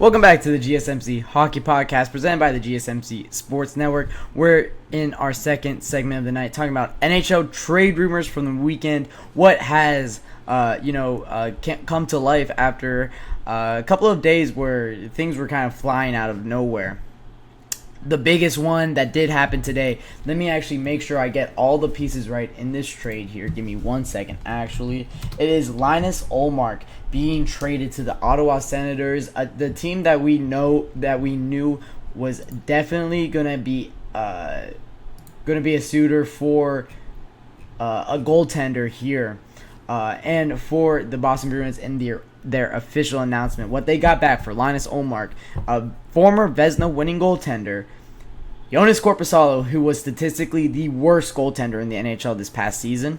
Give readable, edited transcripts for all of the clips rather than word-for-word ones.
Welcome back to the GSMC Hockey Podcast presented by the GSMC Sports Network. We're in our second segment of the night talking about NHL trade rumors from the weekend. What has come to life after a couple of days where things were kind of flying out of nowhere. The biggest one that did happen today, let me actually make sure I get all the pieces right in this trade here. Give me 1 second, actually. It is Linus Ullmark being traded to the Ottawa Senators, the team that we knew was definitely going to be a suitor for a goaltender here. And for the Boston Bruins in their official announcement, what they got back for Linus Ullmark, a former Vezina winning goaltender, Joonas Korpisalo, who was statistically the worst goaltender in the NHL this past season,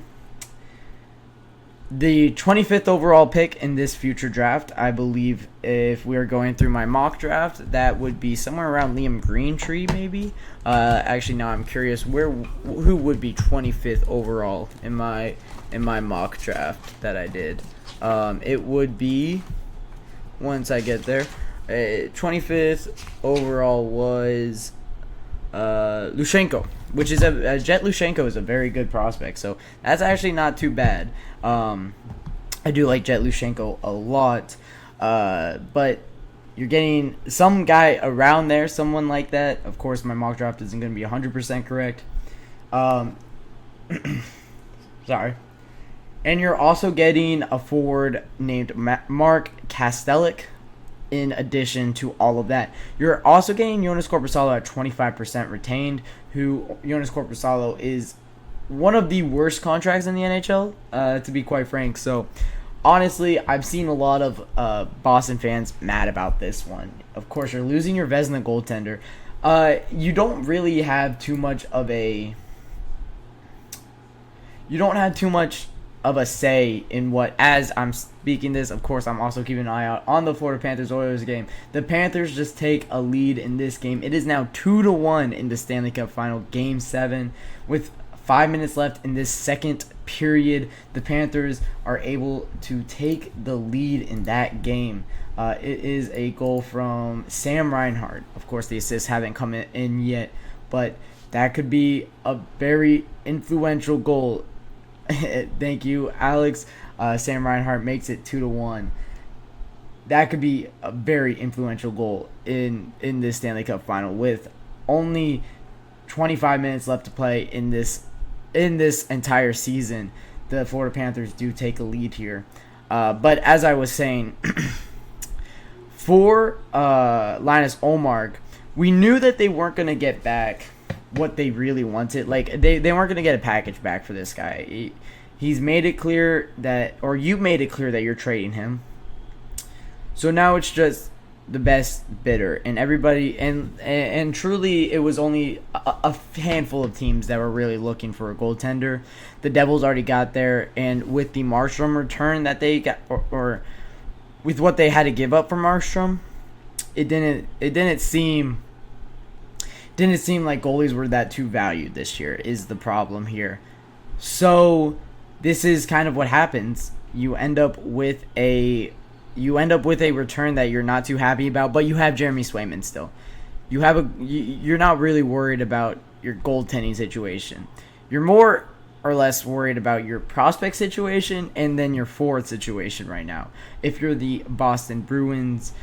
the 25th overall pick in this future draft. I believe if we are going through my mock draft, that would be somewhere around Liam Greentree, maybe. Actually, now I'm curious who would be 25th overall in my mock draft that I did. It would be, once I get there, 25th overall was Lushenko, which is Jet Lushenko is a very good prospect, so that's actually not too bad. I do like Jet Lushenko a lot, but you're getting some guy around there, someone like that. Of course, my mock draft isn't going to be 100% correct. Sorry. And you're also getting a forward named Mark Kastelik in addition to all of that. You're also getting Joonas Korpisalo at 25% retained, who Joonas Korpisalo is one of the worst contracts in the NHL, to be quite frank. So, honestly, I've seen a lot of Boston fans mad about this one. Of course, you're losing your Vezina goaltender. You don't really have too much of a... You don't have too much of a say in what, as I'm speaking this, of course, I'm also keeping an eye out on the Florida Panthers-Oilers game. The Panthers just take a lead in this game. It is now 2-1 in the Stanley Cup Final, Game 7. With 5 minutes left in this second period, the Panthers are able to take the lead in that game. It is a goal from Sam Reinhart. Of course, the assists haven't come in yet, but that could be a very influential goal. Thank you, Alex. Sam Reinhart makes it 2-1. That could be a very influential goal in this Stanley Cup Final with only 25 minutes left to play in this entire season. The Florida Panthers do take a lead here. But as I was saying, for Linus Ullmark, we knew that they weren't going to get back what they really wanted. Like, they weren't going to get a package back for this guy. He's made it clear that, or you made it clear that you're trading him. So now it's just the best bidder, and everybody, and truly it was only a handful of teams that were really looking for a goaltender. The Devils already got there, and with the Markstrom return that they got, or with what they had to give up for Markstrom, it didn't seem like goalies were that too valued this year, is the problem here. So this is kind of what happens. You end up with a return that you're not too happy about, but you have Jeremy Swayman still. You're not really worried about your goaltending situation. You're more or less worried about your prospect situation and then your forward situation right now. If you're the Boston Bruins,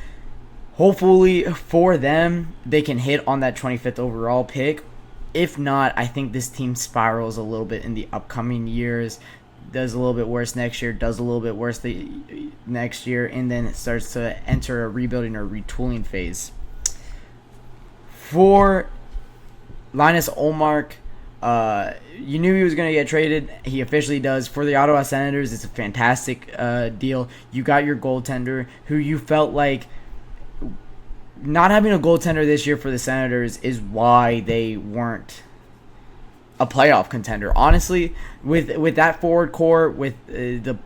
hopefully for them, they can hit on that 25th overall pick. If not, I think this team spirals a little bit in the upcoming years. Does a little bit worse next year, does a little bit worse the next year, and then it starts to enter a rebuilding or retooling phase. For Linus Ullmark, you knew he was going to get traded. He officially does. For the Ottawa Senators, it's a fantastic deal. You got your goaltender, who you felt like not having a goaltender this year for the Senators is why they weren't a playoff contender. Honestly, with that forward core, with the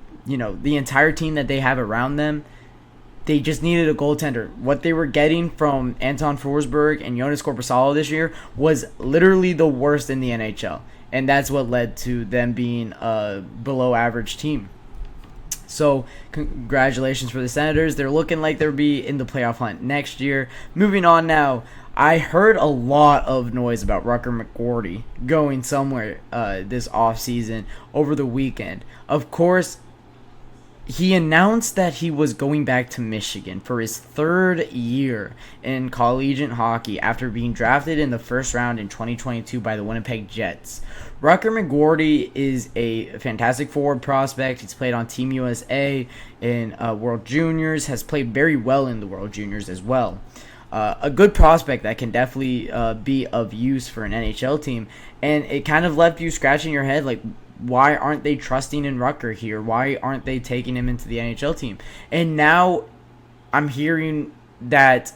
entire team that they have around them, they just needed a goaltender. What they were getting from Anton Forsberg and Joonas Korpisalo this year was literally the worst in the NHL, and that's what led to them being a below average team. So congratulations for the Senators. They're looking like they'll be in the playoff hunt next year. Moving on now, I heard a lot of noise about Rucker McGorty going somewhere this offseason over the weekend. Of course, he announced that he was going back to Michigan for his third year in collegiate hockey after being drafted in the first round in 2022 by the Winnipeg Jets. Rucker McGorty is a fantastic forward prospect. He's played on Team USA in World Juniors, has played very well in the World Juniors as well. A good prospect that can definitely be of use for an NHL team. And it kind of left you scratching your head like, why aren't they trusting in Rucker here? Why aren't they taking him into the NHL team? And now I'm hearing that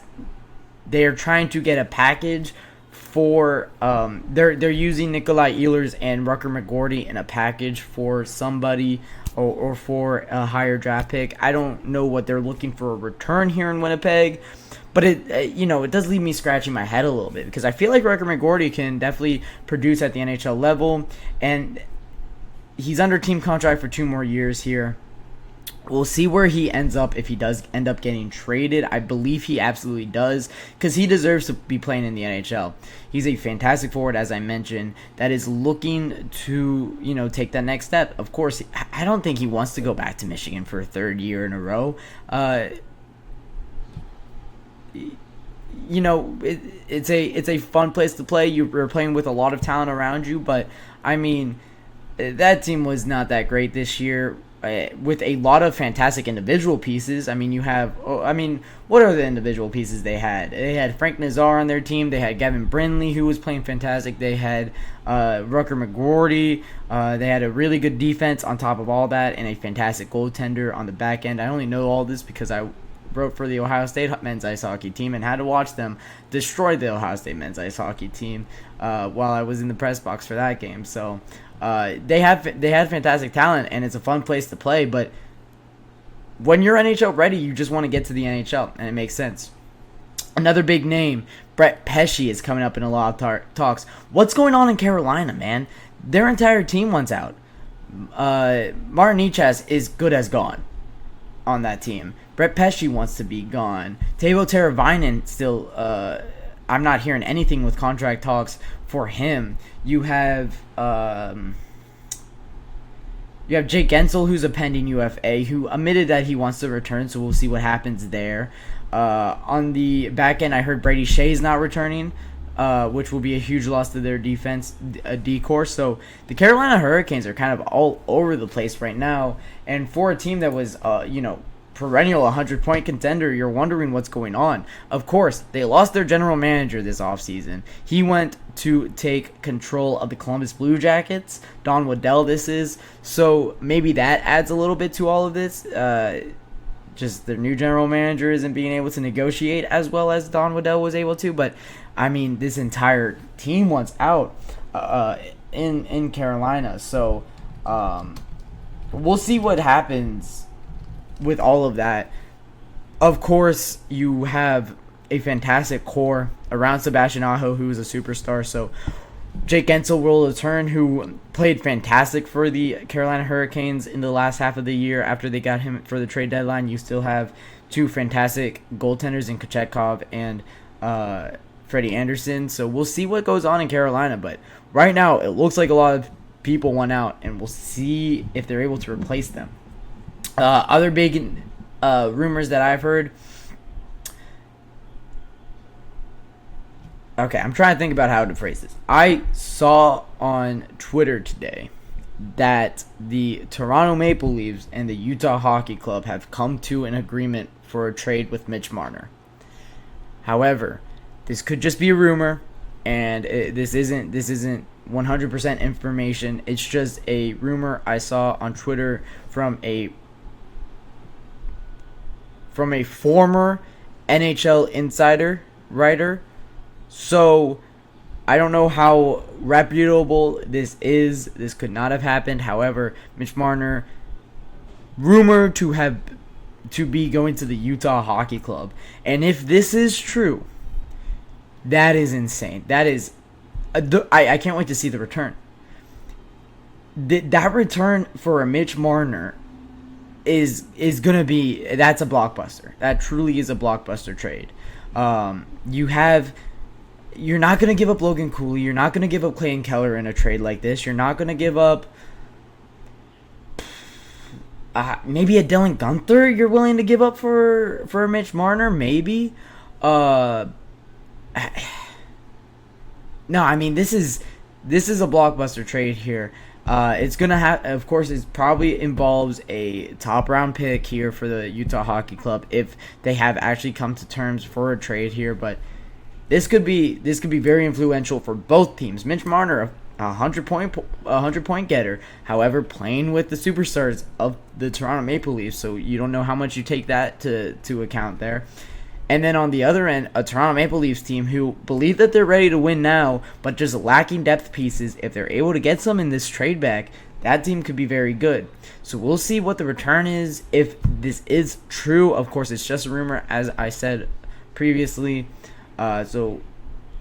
they're trying to get a package for they're using Nikolai Ehlers and Rucker McGorty in a package for somebody or for a higher draft pick. I don't know what they're looking for a return here in Winnipeg, but it does leave me scratching my head a little bit because I feel like Rucker McGorty can definitely produce at the NHL level, and he's under team contract for 2 more years here. We'll see where he ends up if he does end up getting traded. I believe he absolutely does because he deserves to be playing in the NHL. He's a fantastic forward, as I mentioned, that is looking to, take that next step. Of course, I don't think he wants to go back to Michigan for a third year in a row. It's a fun place to play. You're playing with a lot of talent around you, but I mean, that team was not that great this year. With a lot of fantastic individual pieces. I mean, what are the individual pieces they had? They had Frank Nazar on their team. They had Gavin Brindley, who was playing fantastic. They had Rucker McGorty. They had a really good defense on top of all that, and a fantastic goaltender on the back end. I only know all this because I wrote for the Ohio State men's ice hockey team and had to watch them destroy the Ohio State men's ice hockey team while I was in the press box for that game. So they had fantastic talent, and it's a fun place to play. But when you're NHL ready, you just want to get to the NHL, and it makes sense. Another big name, Brett Pesce, is coming up in a lot of talks. What's going on in Carolina, man? Their entire team wants out. Martin Necas is good as gone on that team. Brett Pesce wants to be gone. Teuvo Teravainen still, I'm not hearing anything with contract talks for him. You have Jake Gensel, who's a pending UFA, who admitted that he wants to return, so we'll see what happens there. On the back end, I heard Brady Shea's not returning, which will be a huge loss to their defense decor. So the Carolina Hurricanes are kind of all over the place right now, and for a team that was, perennial 100-point contender, you're wondering what's going on. Of course, they lost their general manager this offseason. He went to take control of the Columbus Blue Jackets. Don Waddell this is. So maybe that adds a little bit to all of this. Just their new general manager isn't being able to negotiate as well as Don Waddell was able to. But, I mean, this entire team wants out in Carolina. So we'll see what happens with all of that. Of course, you have a fantastic core around Sebastian Aho, who is a superstar. So Jake Gensel will return, who played fantastic for the Carolina Hurricanes in the last half of the year after they got him for the trade deadline. You still have 2 fantastic goaltenders in Kochetkov and Freddie Anderson. So we'll see what goes on in Carolina. But right now, it looks like a lot of people want out, and we'll see if they're able to replace them. Other big rumors that I've heard. Okay, I'm trying to think about how to phrase this. I saw on Twitter today that the Toronto Maple Leafs and the Utah Hockey Club have come to an agreement for a trade with Mitch Marner. However, this could just be a rumor, and this isn't 100% information. It's just a rumor I saw on Twitter from a former NHL insider writer. So I don't know how reputable this is. This could not have happened. However, Mitch Marner rumored to be going to the Utah Hockey Club. And if this is true, that is insane. That is I can't wait to see the return. That return for a Mitch Marner is gonna be, that's a blockbuster. That truly is a blockbuster trade. You're not gonna give up Logan Cooley. You're not gonna give up Clayton Keller in a trade like this. You're not gonna give up maybe a Dylan Guenther. You're willing to give up for a Mitch Marner, maybe. No, I mean this is a blockbuster trade here. It's gonna have, of course, it probably involves a top round pick here for the Utah Hockey Club if they have actually come to terms for a trade here. But this could be very influential for both teams. Mitch Marner, a 100-point getter, however, playing with the superstars of the Toronto Maple Leafs, so you don't know how much you take that to account there. And then on the other end, a Toronto Maple Leafs team who believe that they're ready to win now, but just lacking depth pieces. If they're able to get some in this trade back, that team could be very good. So we'll see what the return is. If this is true, of course, it's just a rumor, as I said previously. So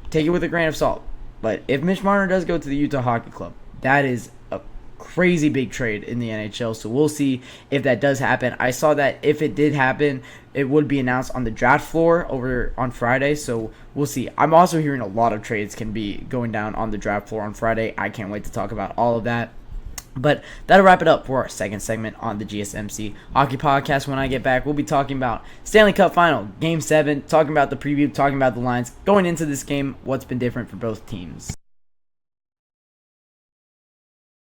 take it with a grain of salt. But if Mitch Marner does go to the Utah Hockey Club, that is a crazy big trade in the NHL. So we'll see if that does happen. I saw that if it did happen, it would be announced on the draft floor over on Friday. So we'll see. I'm also hearing a lot of trades can be going down on the draft floor on Friday. I can't wait to talk about all of that. But that'll wrap it up for our second segment on the GSMC Hockey Podcast. When I get back, we'll be talking about Stanley Cup Final, Game 7, talking about the preview, talking about the lines, going into this game, what's been different for both teams.